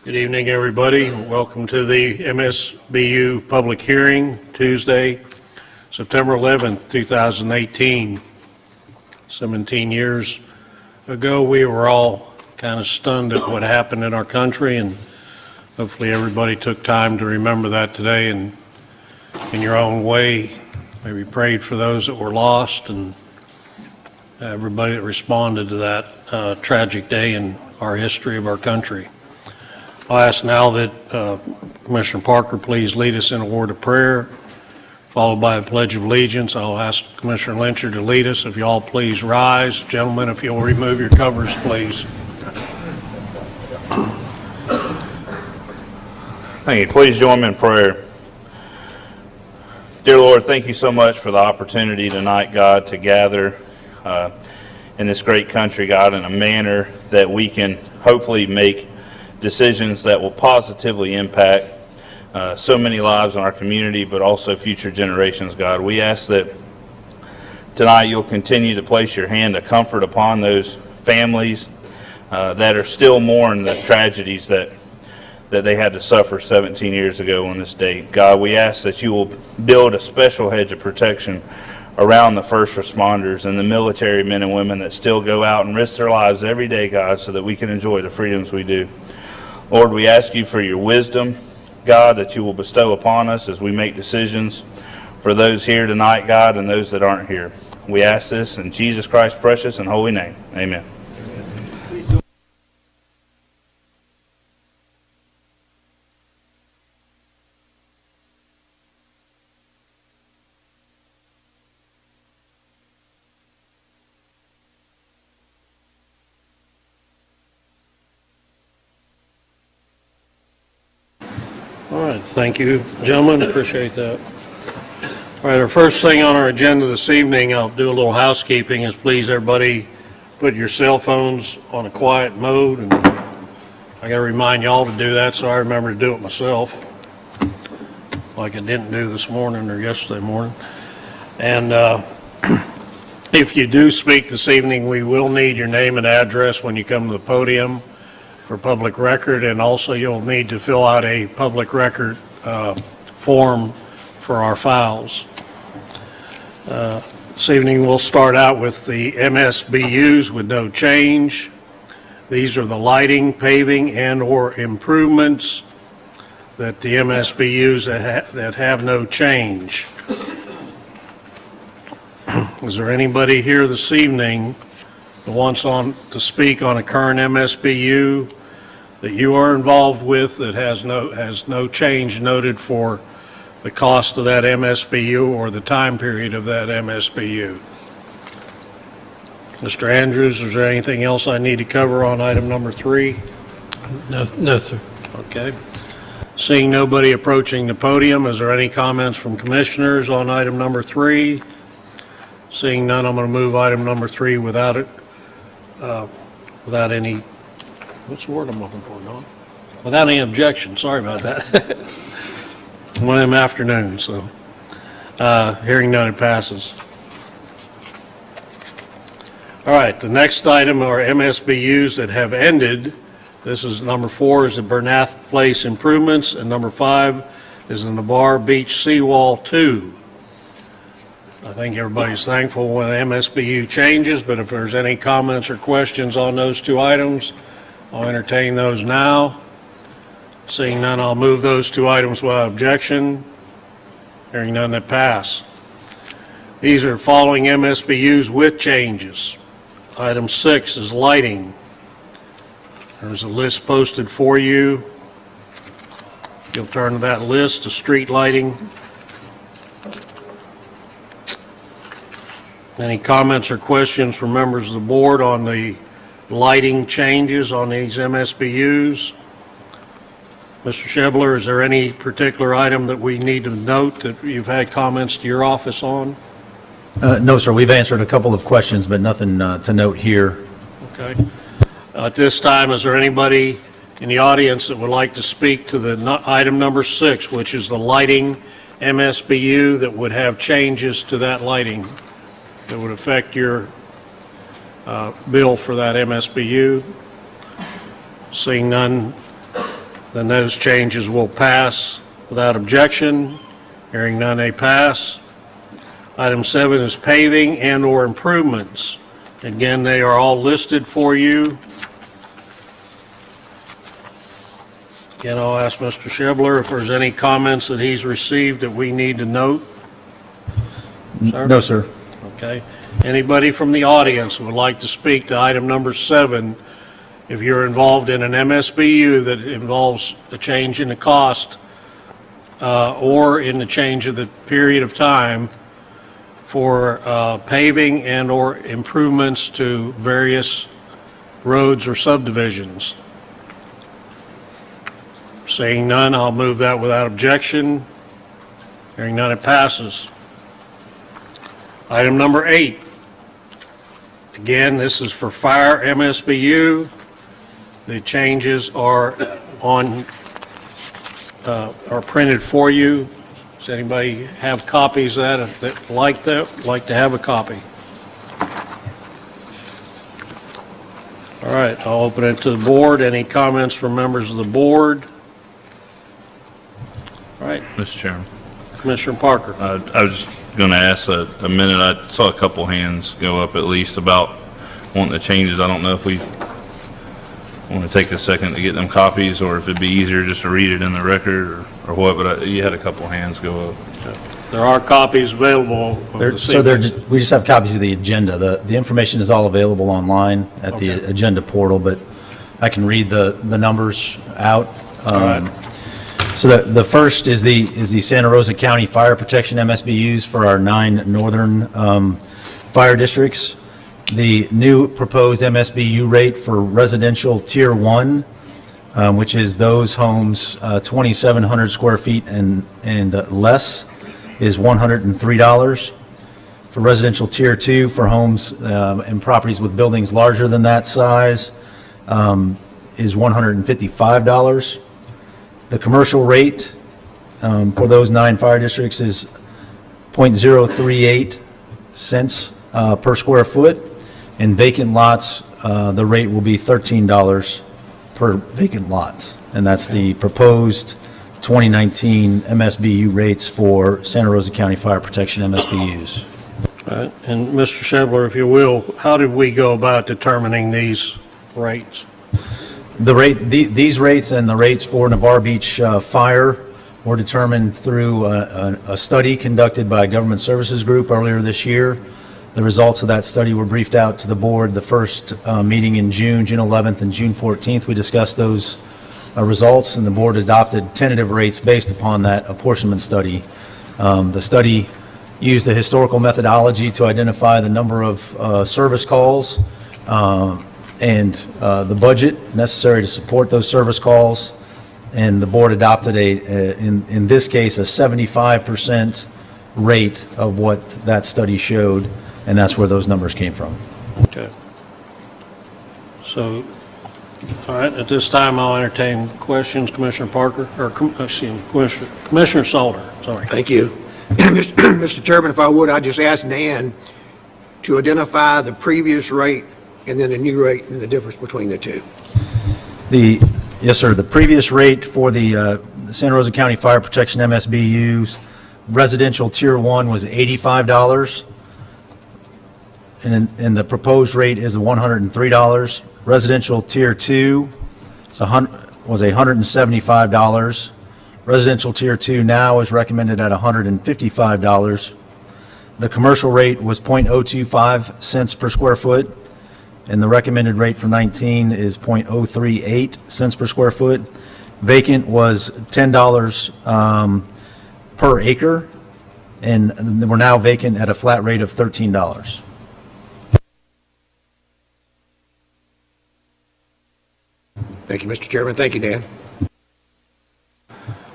Good evening, everybody. Welcome to the MSBU public hearing, Tuesday, September 11th, 2018. 17 years ago, we were all kind of stunned at what happened in our country, and hopefully everybody took time to remember that today and in your own way, maybe prayed for those that were lost and everybody that responded to that tragic day in our history of our country. I'll ask now that Commissioner Parker please lead us in a word of prayer, followed by a pledge of allegiance. I'll ask Commissioner Lyncher to lead us. If you all please rise. Gentlemen, if you'll remove your covers, please. Thank you. Please join me in prayer. Dear Lord, thank you so much for the opportunity tonight, God, to gather in this great country, God, in a manner that we can hopefully make decisions that will positively impact so many lives in our community, but also future generations, God. We ask that tonight you'll continue to place your hand of comfort upon those families that are still mourning the tragedies that they had to suffer 17 years ago on this date. God, we ask that you will build a special hedge of protection around the first responders and the military men and women that still go out and risk their lives every day, God, so that we can enjoy the freedoms we do. Lord, we ask you for your wisdom, God, that you will bestow upon us as we make decisions for those here tonight, God, and those that aren't here. We ask this in Jesus Christ's precious and holy name. Amen. All right, thank you, gentlemen. Appreciate that. All right, our first thing on our agenda this evening, I'll do a little housekeeping, is please everybody put your cell phones on a quiet mode, and I got to remind y'all to do that, so I remember to do it myself, like I didn't do this morning or yesterday morning. And if you do speak this evening, we will need your name and address when you come to the podium for public record, and also you'll need to fill out a public record form for our files. This evening we'll start out with the MSBUs with no change. These are the lighting, paving, and or improvements that the MSBUs that have no change. Is there anybody here this evening that wants to speak on a current MSBU that you are involved with that has no change noted for the cost of that MSBU or the time period of that MSBU? Mr. Andrews, is there anything else I need to cover on item number 3? No, sir. Okay. Seeing nobody approaching the podium, is there any comments from commissioners on item number 3? Seeing none, I'm going to move item number 3 without any, what's the word I'm looking for, Don? Without any objection. Sorry about that. One of them afternoons, so hearing none, it passes. All right, the next item are MSBUs that have ended. This is number 4 is the Bernath Place improvements, and number 5 is the Navarre Beach Seawall 2. I think everybody's thankful when MSBU changes, but if there's any comments or questions on those 2 items, I'll entertain those now. Seeing none, I'll move those 2 items without objection. Hearing none, that pass. These are following MSBUs with changes. Item 6 is lighting. There's a list posted for you. You'll turn to that list to street lighting. Any comments or questions from members of the board on the lighting changes on these MSBUs? Mr. Shebler, is there any particular item that we need to note that you've had comments to your office on? No, sir. We've answered a couple of questions, but nothing to note here. Okay. At this time, is there anybody in the audience that would like to speak to the item number 6, which is the lighting MSBU that would have changes to that lighting that would affect your bill for that MSBU? Seeing none, then those changes will pass without objection. Hearing none, they pass. Item 7 is paving and/or improvements. Again, they are all listed for you. Again, I'll ask Mr. Shebler if there's any comments that he's received that we need to note. Sir? No, sir. Okay. Anybody from the audience would like to speak to item number 7? If you're involved in an MSBU that involves a change in the cost or in the change of the period of time for paving and/or improvements to various roads or subdivisions. Seeing none, I'll move that without objection. Hearing none, it passes. Item number 8. Again, this is for fire MSBU. The changes are printed for you. Does anybody have copies of that like to have a copy? All right, I'll open it to the board. Any comments from members of the board? All right, Mr. Chairman. Commissioner Parker. I was just going to ask a minute. I saw a couple hands go up at least about wanting the changes. I don't know if we want to take a second to get them copies or if it'd be easier just to read it in the record or what, but you had a couple hands go up. There are copies available. We just have copies of the agenda. The information is all available online at the agenda portal, but I can read the numbers out. All right. So the first is the Santa Rosa County Fire Protection MSBUs for our 9 northern fire districts. The new proposed MSBU rate for residential Tier 1, which is those homes 2,700 square feet and less, is $103. For residential Tier 2 for homes and properties with buildings larger than that size is $155. The commercial rate for those 9 fire districts is 0.038 cents per square foot. And vacant lots, the rate will be $13 per vacant lot. And that's the proposed 2019 MSBU rates for Santa Rosa County Fire Protection MSBUs. All right. And Mr. Shebler, if you will, how did we go about determining these rates? These rates and the rates for Navarre Beach Fire were determined through a study conducted by Government Services Group earlier this year. The results of that study were briefed out to the board the first meeting in June 11th and June 14th. We discussed those results, and the board adopted tentative rates based upon that apportionment study. The study used a historical methodology to identify the number of service calls and the budget necessary to support those service calls, and the board adopted in this case, a 75% rate of what that study showed, and that's where those numbers came from. Okay. So, all right, at this time, I'll entertain questions. Commissioner Parker, or excuse me, Commissioner Salter, sorry. Thank you. Mr. Chairman, if I would, I'd just ask Dan to identify the previous rate and then the new rate and the difference between the two. Yes, sir. The previous rate for the Santa Rosa County Fire Protection MSBUs, residential Tier 1 was $85, and the proposed rate is $103. Residential Tier 2 was $175. Residential Tier 2 now is recommended at $155. The commercial rate was 0.025 cents per square foot, and the recommended rate for 19 is 0.038 cents per square foot. Vacant was $10 per acre, and we're now vacant at a flat rate of $13. Thank you, Mr. Chairman. Thank you, Dan.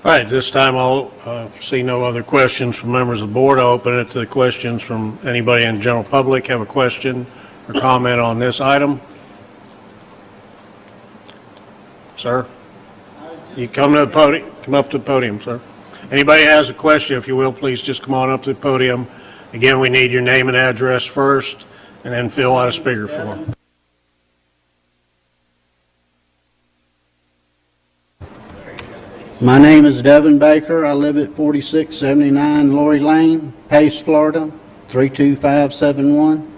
All right, this time I'll see no other questions from members of the board. I'll open it to the questions from anybody in the general public. Have a question or comment on this item? Sir? You come to the podium, come up to the podium, sir. Anybody has a question, if you will, please just come on up to the podium. Again, we need your name and address first, and then fill out a speaker form. My name is Devin Baker. I live at 4679 Lori Lane, Pace, Florida, 32571.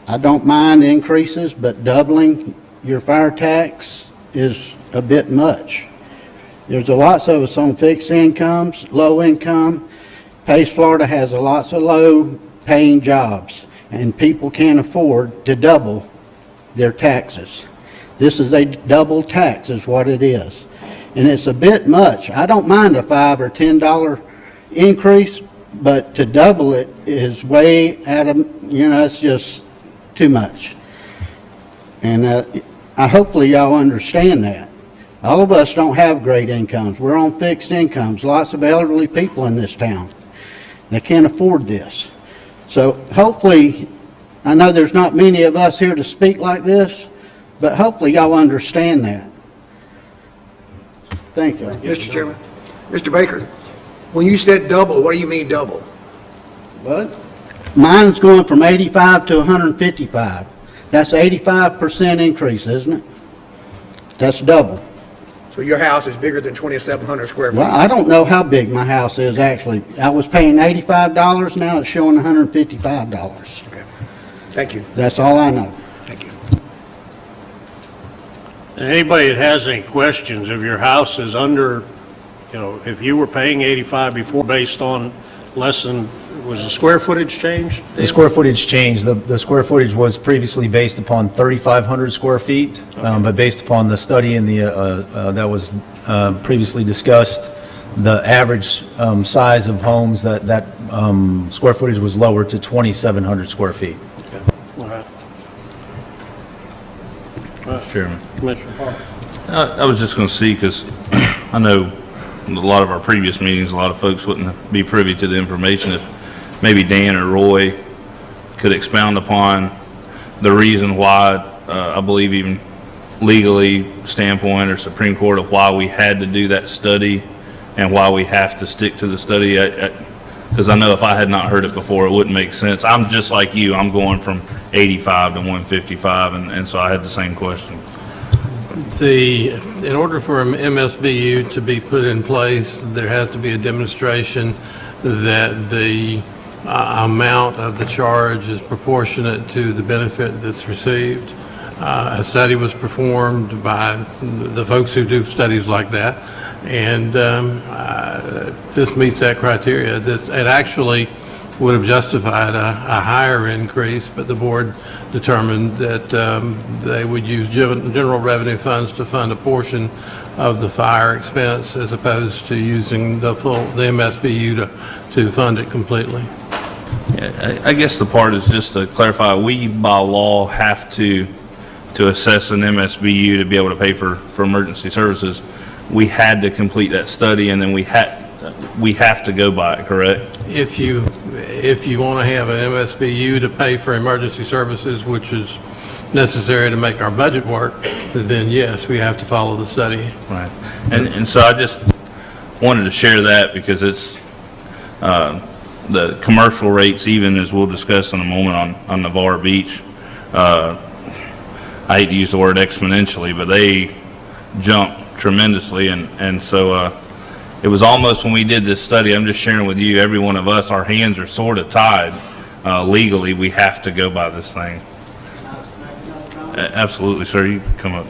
I don't mind increases, but doubling your fire tax is a bit much. There's lots of us on fixed incomes, low income. Pace, Florida has lots of low paying jobs, and people can't afford to double their taxes. This is a double tax is what it is. And it's a bit much. I don't mind a $5 or $10 increase, but to double it is way out of, it's just too much. And hopefully y'all understand that. All of us don't have great incomes. We're on fixed incomes. Lots of elderly people in this town. They can't afford this. So hopefully, I know there's not many of us here to speak like this, but hopefully y'all understand that. Thank you. Mr. Chairman. Mr. Baker, when you said double, what do you mean double? What? Mine's going from 85 to 155. That's 85% increase, isn't it? That's double. So your house is bigger than 2,700 square feet? Well, I don't know how big my house is actually. I was paying $85, now it's showing $155. Okay. Thank you. That's all I know. Thank you. Anybody that has any questions, if your house is under, if you were paying 85 before based on less than, was the square footage changed? The square footage changed. The square footage was previously based upon 3,500 square feet, but based upon the study and that was previously discussed, the average size of homes, that square footage was lowered to 2,700 square feet. All right. Mr. Chairman. Commissioner Parker. I was just going to see, because I know in a lot of our previous meetings, a lot of folks wouldn't be privy to the information. If maybe Dan or Roy could expound upon the reason why, I believe even legally standpoint or Supreme Court, of why we had to do that study and why we have to stick to the study. Because I know if I had not heard it before, it wouldn't make sense. I'm just like you. I'm going from 85 to 155, and so I had the same question. In order for an MSBU to be put in place, there has to be a demonstration that the amount of the charge is proportionate to the benefit that's received. A study was performed by the folks who do studies like that, and this meets that criteria. It actually would have justified a higher increase, but the board determined that they would use general revenue funds to fund a portion of the fire expense as opposed to using the MSBU to fund it completely. Yeah, I guess the part is just to clarify, we by law have to assess an MSBU to be able to pay for emergency services. We had to complete that study, and then we have to go by it, correct? If you want to have an MSBU to pay for emergency services, which is necessary to make our budget work, then yes, we have to follow the study. Right. And so I just wanted to share that because it's the commercial rates, even as we'll discuss in a moment on Navarre Beach, I hate to use the word exponentially, but they jump tremendously, and so it was almost when we did this study, I'm just sharing with you, every one of us, our hands are sort of tied. Legally, we have to go by this thing. Absolutely, sir. You can come up.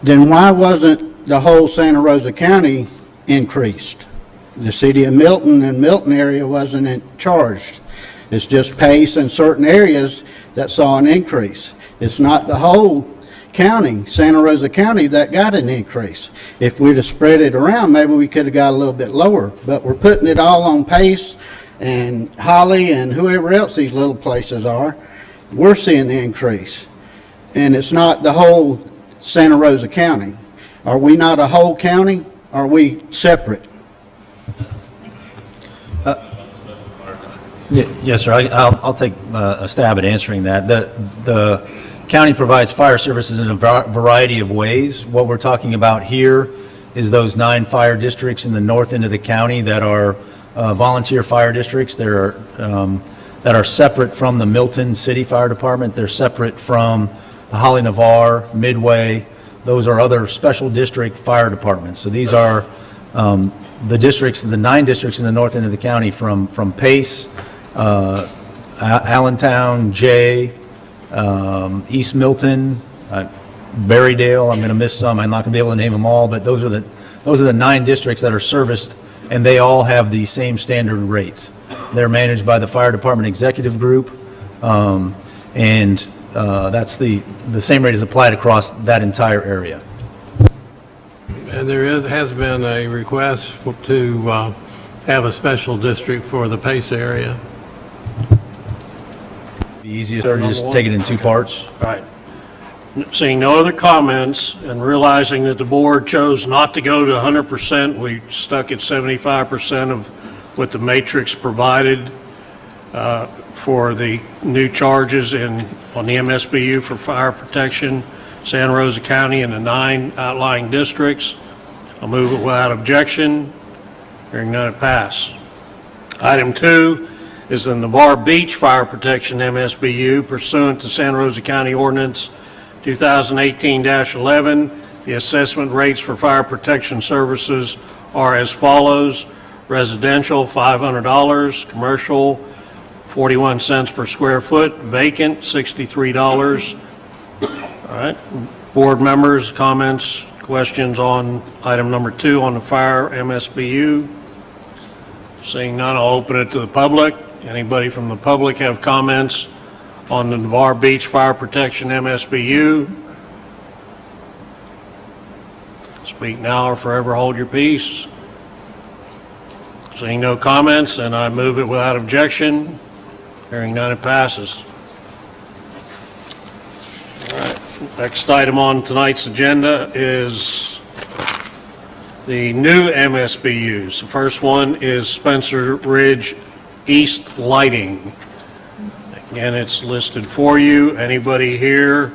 Then why wasn't the whole Santa Rosa County increased? The city of Milton and Milton area wasn't charged. It's just Pace and certain areas that saw an increase. It's not the whole county, Santa Rosa County, that got an increase. If we'd have spread it around, maybe we could have got a little bit lower, but we're putting it all on Pace and Holly and whoever else these little places are. We're seeing the increase, and it's not the whole Santa Rosa County. Are we not a whole county? Are we separate? Yes, sir. I'll take a stab at answering that. The county provides fire services in a variety of ways. What we're talking about here is those 9 fire districts in the north end of the county that are volunteer fire districts. There are that are separate from the Milton City Fire Department. They're separate from the Holly Navarre, Midway. Those are other special district fire departments. So these are the districts, the 9 districts in the north end of the county from Pace, Allentown, Jay, East Milton, Berrydale. I'm going to miss some. I'm not going to be able to name them all, but those are the 9 districts that are serviced, and they all have the same standard rates. They're managed by the Fire Department Executive Group, and that's the same rate is applied across that entire area. And has been a request to have a special district for the Pace area. Be easiest to just take it in 2 parts. All right. Seeing no other comments and realizing that the board chose not to go to 100%, we stuck at 75% of what the matrix provided for the new charges on the MSBU for fire protection, Santa Rosa County and the 9 outlying districts. I'll move it without objection. Hearing none, it pass. Item 2 is the Navarre Beach Fire Protection MSBU pursuant to Santa Rosa County Ordinance 2018-11. The assessment rates for fire protection services are as follows. Residential, $500. Commercial, 41 cents per square foot. Vacant, $63. All right. Board members, comments, questions on item number 2 on the fire MSBU? Seeing none, I'll open it to the public. Anybody from the public have comments on the Navarre Beach Fire Protection MSBU? Speak now or forever hold your peace. Seeing no comments, and I move it without objection. Hearing none, it passes. All right. Next item on tonight's agenda is the new MSBUs. The first one is Spencer Ridge East Lighting. Again, it's listed for you. Anybody here,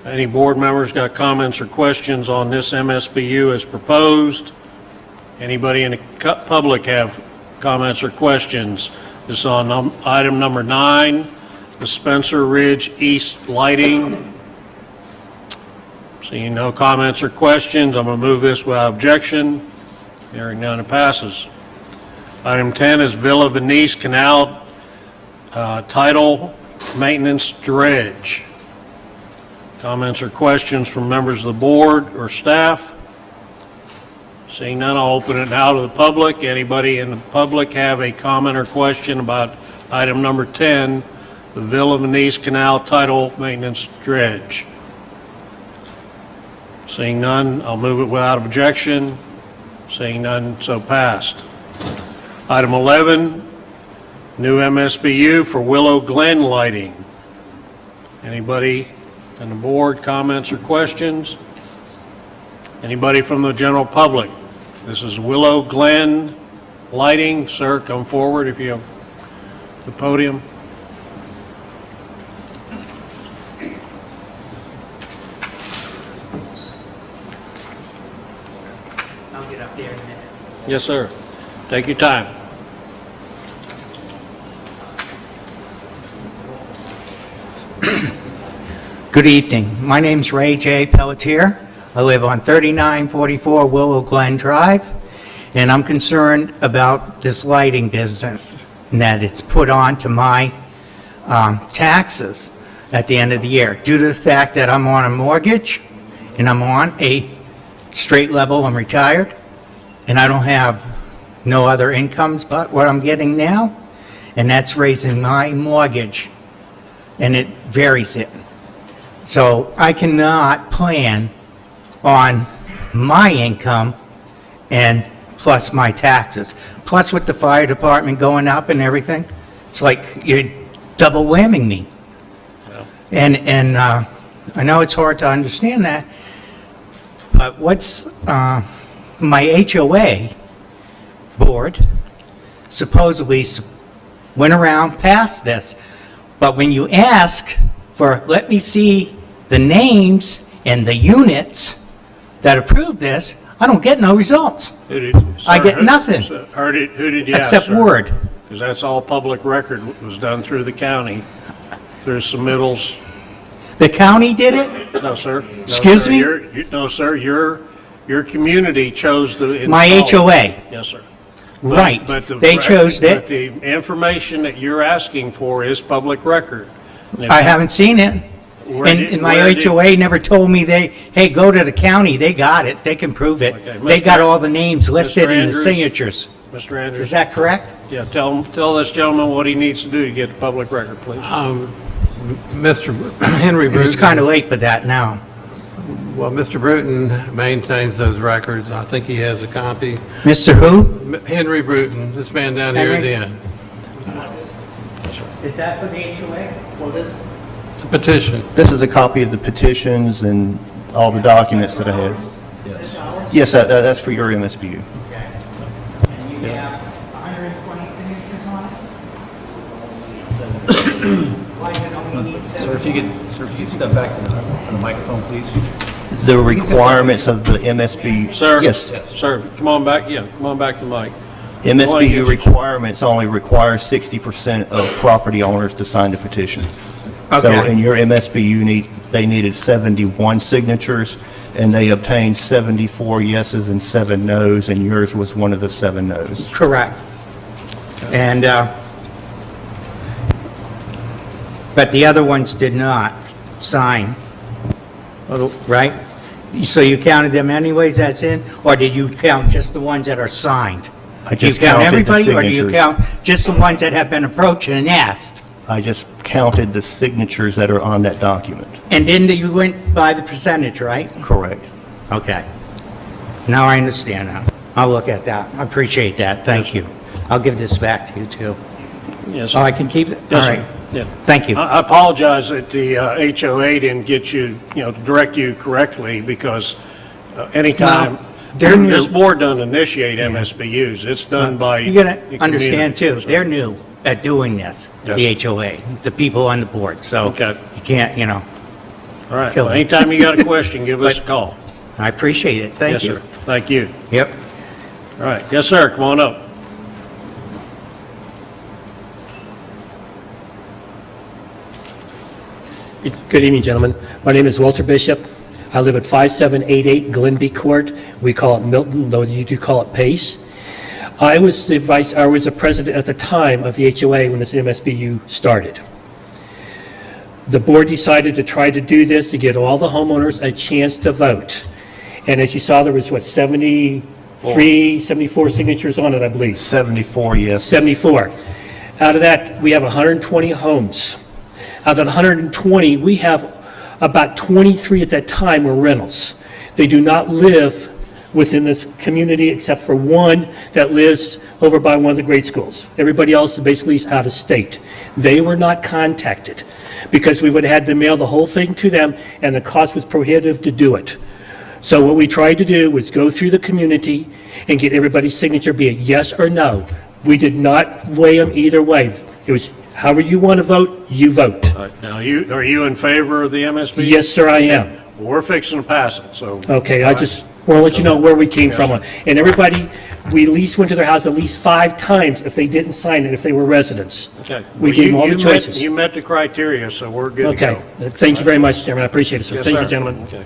any board members got comments or questions on this MSBU as proposed? Anybody in the public have comments or questions? This is on item number 9, the Spencer Ridge East Lighting. Seeing no comments or questions, I'm going to move this without objection. Hearing none, it passes. Item 10 is Villa Venyce Canal Tidal Maintenance Dredge. Comments or questions from members of the board or staff? Seeing none, I'll open it now to the public. Anybody in the public have a comment or question about item number 10, the Villa Venyce Canal Tidal Maintenance Dredge? Seeing none, I'll move it without objection. Seeing none, so passed. Item 11, new MSBU for Willow Glen Lighting. Anybody on the board, comments or questions? Anybody from the general public? This is Willow Glen Lighting. Sir, come forward if you have the podium. I'll get up there in a minute. Yes, sir. Take your time. Good evening. My name's Ray J. Pelletier. I live on 3944 Willow Glen Drive, and I'm concerned about this lighting business and that it's put on to my taxes at the end of the year due to the fact that I'm on a mortgage and I'm on a straight level. I'm retired and I don't have no other incomes but what I'm getting now, and that's raising my mortgage, and it varies it. So I cannot plan on my income and plus my taxes. Plus with the fire department going up and everything, it's like you're double whamming me. Yeah. And I know it's hard to understand that, but what's my HOA board supposedly went around past this, but when you ask for, let me see the names and the units that approved this, I don't get no results. Who did, sir, I get nothing. Who did you ask, Except sir? word. because that's all public record, was done through the county. There's submittals. The county did it? No, sir. No, Excuse sir. me? No, sir, your community chose to install. My HOA. Yes, sir. Right. But the They chose But it. the information that you're asking for is public record. And if I haven't seen it. Where And did- and my where did- HOA never told me hey, go to the county, they got it, they can prove it. Okay, They got Mr. all the names listed in the Andrews? signatures. Mr. Andrews? Is that correct? Yeah, tell this gentleman what he needs to do to get the public record, please. Mr. Henry Bruton. It's kind of late for that now. Well, Mr. Bruton maintains those records. I think he has a copy. Mr. Who? Henry Bruton, this man down here at the Henry? end. Is that for the HOA? Well, this. It's a petition. This is a copy of the petitions and all the documents that I have. Yes, that's for your MSBU. Okay. And you have 120 signatures on it? Why is it only need Sir, if you could step back to the microphone, please. The requirements of the MSBU. Sir? Yes. Sir, come on back, come on back to the mic. MSBU requirements only require 60% of property owners to sign the petition. So Okay. in your MSBU, they needed 71 signatures, and they obtained 74 yeses and 7 nos, and yours was one of the 7 nos. Correct. And, but the other ones did not sign, right? So you counted them anyways, that's in? Or did you count just the ones that are signed? I Do you just count counted the everybody, or do you signatures. count just the ones that have been approached and asked? I just counted the signatures that are on that document. And then you went by the percentage, right? Correct. Okay. Now I understand now. I'll look at that. I appreciate that. Thank you. I'll give this back to you, too. Yes, Oh, sir. I can keep it? All Yes, sir. right. Yeah. Thank you. I apologize that the HOA didn't get you, direct you correctly, because anytime, No, they're new. this board doesn't initiate MSBUs, it's done by. You gotta the understand, too, community, so. they're new at doing this, Yes. the HOA, the people on the board, so Okay. you can't, All right, kill well, it. anytime you got a question, give us a call. I appreciate it. Thank Yes, you. sir. Thank you. Yep. All right, yes, sir, come on up. Good evening, gentlemen. My name is Walter Bishop. I live at 5788 Glenby Court. We call it Milton, though you do call it Pace. I was the president at the time of the HOA when this MSBU started. The board decided to try to do this to get all the homeowners a chance to vote. And as you saw, there was, 74 signatures on it, I believe. 74 yes. 74. Out of that, we have 120 homes. Out of that 120, we have about 23 at that time were rentals. They do not live within this community except for one that lives over by one of the grade schools. Everybody else is basically out of state. They were not contacted because we would have had to mail the whole thing to them, and the cost was prohibitive to do it. So what we tried to do was go through the community and get everybody's signature, be it yes or no. We did not weigh them either way. It was however you want to vote, you vote. All right, now, are you in favor of the MSBU? Yes, sir, I am. Well, we're fixing to pass it, so. Okay, I just want to let you know where we came from. And everybody, we at least went to their house at least 5 times if they didn't sign it, if they were residents. Okay. We Well, gave them all the you met- choices. You met the criteria, so we're good to Okay, go. thank you very much, Chairman, I appreciate it, sir. Yes, Thank you, sir. gentlemen. Okay.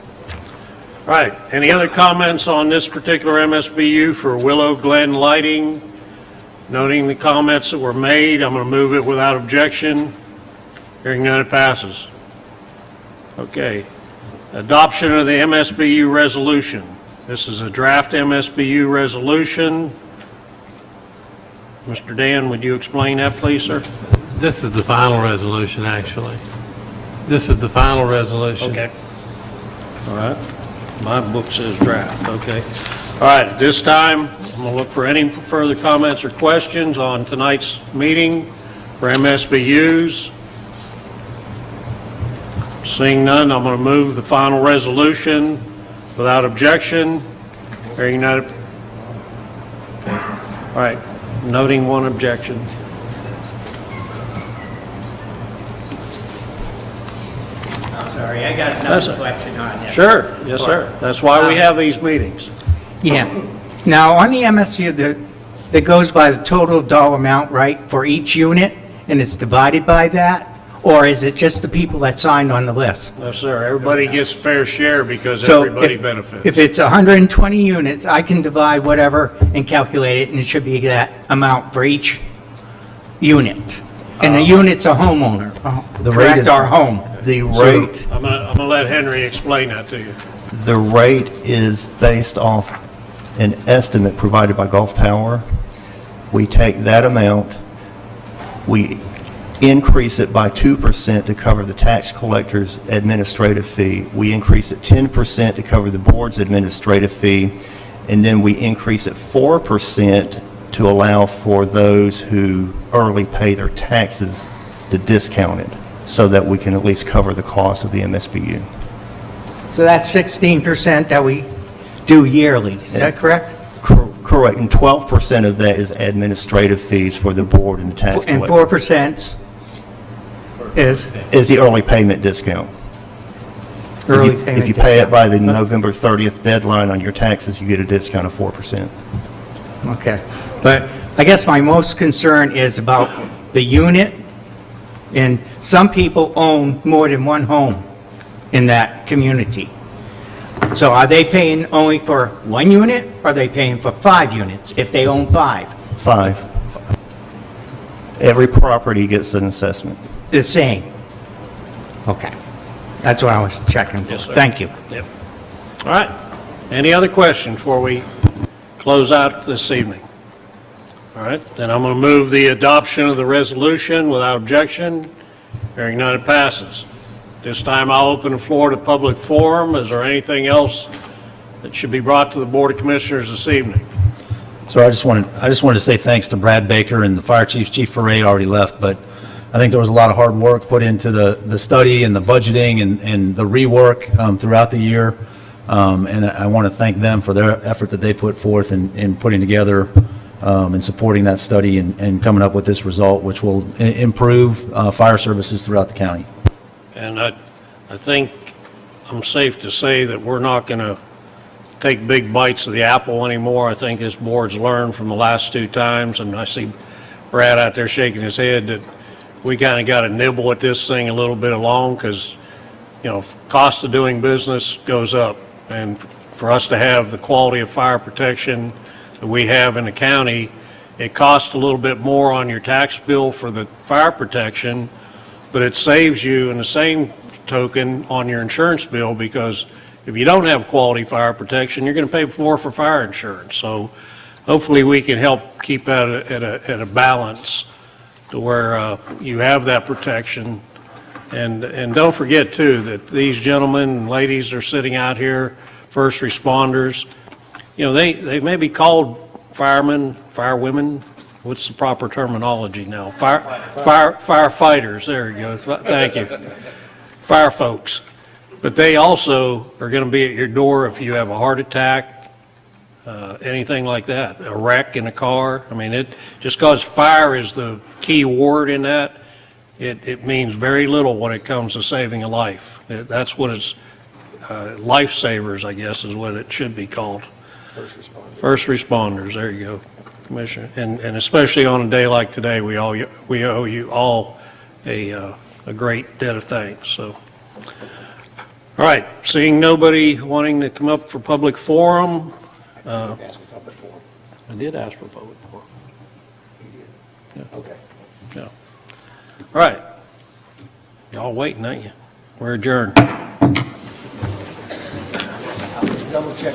All right, any other comments on this particular MSBU for Willow Glen Lighting? Noting the comments that were made, I'm going to move it without objection. Hearing none, it passes. Okay. Adoption of the MSBU resolution. This is a draft MSBU resolution. Mr. Dan, would you explain that, please, sir? This is the final resolution, actually. This is the final resolution. Okay. All right. My book says draft, okay. All right, at this time, I'm going to look for any further comments or questions on tonight's meeting for MSBUs. Seeing none, I'm going to move the final resolution without objection. Hearing none. Okay. All right, noting one objection. I'm sorry, I got That's another it. question on that. Sure, yes, sir. That's why we have these meetings. Yeah. Now, on the MSU, that goes by the total dollar amount, right, for each unit, and it's divided by that? Or is it just the people that signed on the list? No, sir, everybody gets fair share because So everybody if benefits. it's 120 units, I can divide whatever and calculate it, and it should be that amount for each unit. And the unit's a homeowner, The rate correct, is- our home. The rate, I'm gonna let Henry explain that to you. the rate is based off an estimate provided by Gulf Power. We take that amount, we increase it by 2% to cover the tax collector's administrative fee. We increase it 10% to cover the board's administrative fee, and then we increase it 4% to allow for those who early pay their taxes to discount it, so that we can at least cover the cost of the MSBU. So that's 16% that we do yearly, is that correct? Correct, and 12% of that is administrative fees for the board and the tax And collector. 4% is Is the early payment discount. early If payment you pay it discount. by the November 30th deadline on your taxes, you get a discount of 4%. Okay, but I guess my most concern is about the unit, and some people own more than one home in that community. So are they paying only for one unit, or are they paying for 5 units if they own 5? 5. Every property gets an assessment. The same? Okay, that's what I was checking for. Yes, sir. Thank you. Yep. All right. Any other questions before we close out this evening? All right, then I'm going to move the adoption of the resolution without objection. Hearing none, it passes. This time I'll open the floor to public forum. Is there anything else that should be brought to the Board of Commissioners this evening? So I just wanted to say thanks to Brad Baker and the fire chief. Chief Foray already left, but I think there was a lot of hard work put into the study and the budgeting and the rework throughout the year. And I want to thank them for their effort that they put forth in putting together and supporting that study and coming up with this result, which will improve fire services throughout the county. And I think I'm safe to say that we're not going to take big bites of the apple anymore. I think this board's learned from the last 2 times, and I see Brad out there shaking his head, that we kind of got to nibble at this thing a little bit along, because, you know, cost of doing business goes up. And for us to have the quality of fire protection that we have in the county, it costs a little bit more on your tax bill for the fire protection, but it saves you in the same token on your insurance bill, because if you don't have quality fire protection, you're going to pay more for fire insurance. So hopefully we can help keep that at a balance to where you have that protection. And don't forget, too, that these gentlemen and ladies are sitting out here, first responders, you know, they may be called firemen, firewomen. What's the proper terminology now? Firefighters, there you go. Thank you. Fire folks. But they also are going to be at your door if you have a heart attack, anything like that, a wreck in a car. I mean, just because fire is the key word in that, it means very little when it comes to saving a life. That's what it's, lifesavers, I guess, is what it should be called. First responders, there you go, Commissioner. And especially on a day like today, we owe you all a great debt of thanks. So, all right, seeing nobody wanting to come up for public forum. I did ask for public forum. Yeah. Okay. Yeah. All right. Y'all waiting, ain't you? We're adjourned. Double check.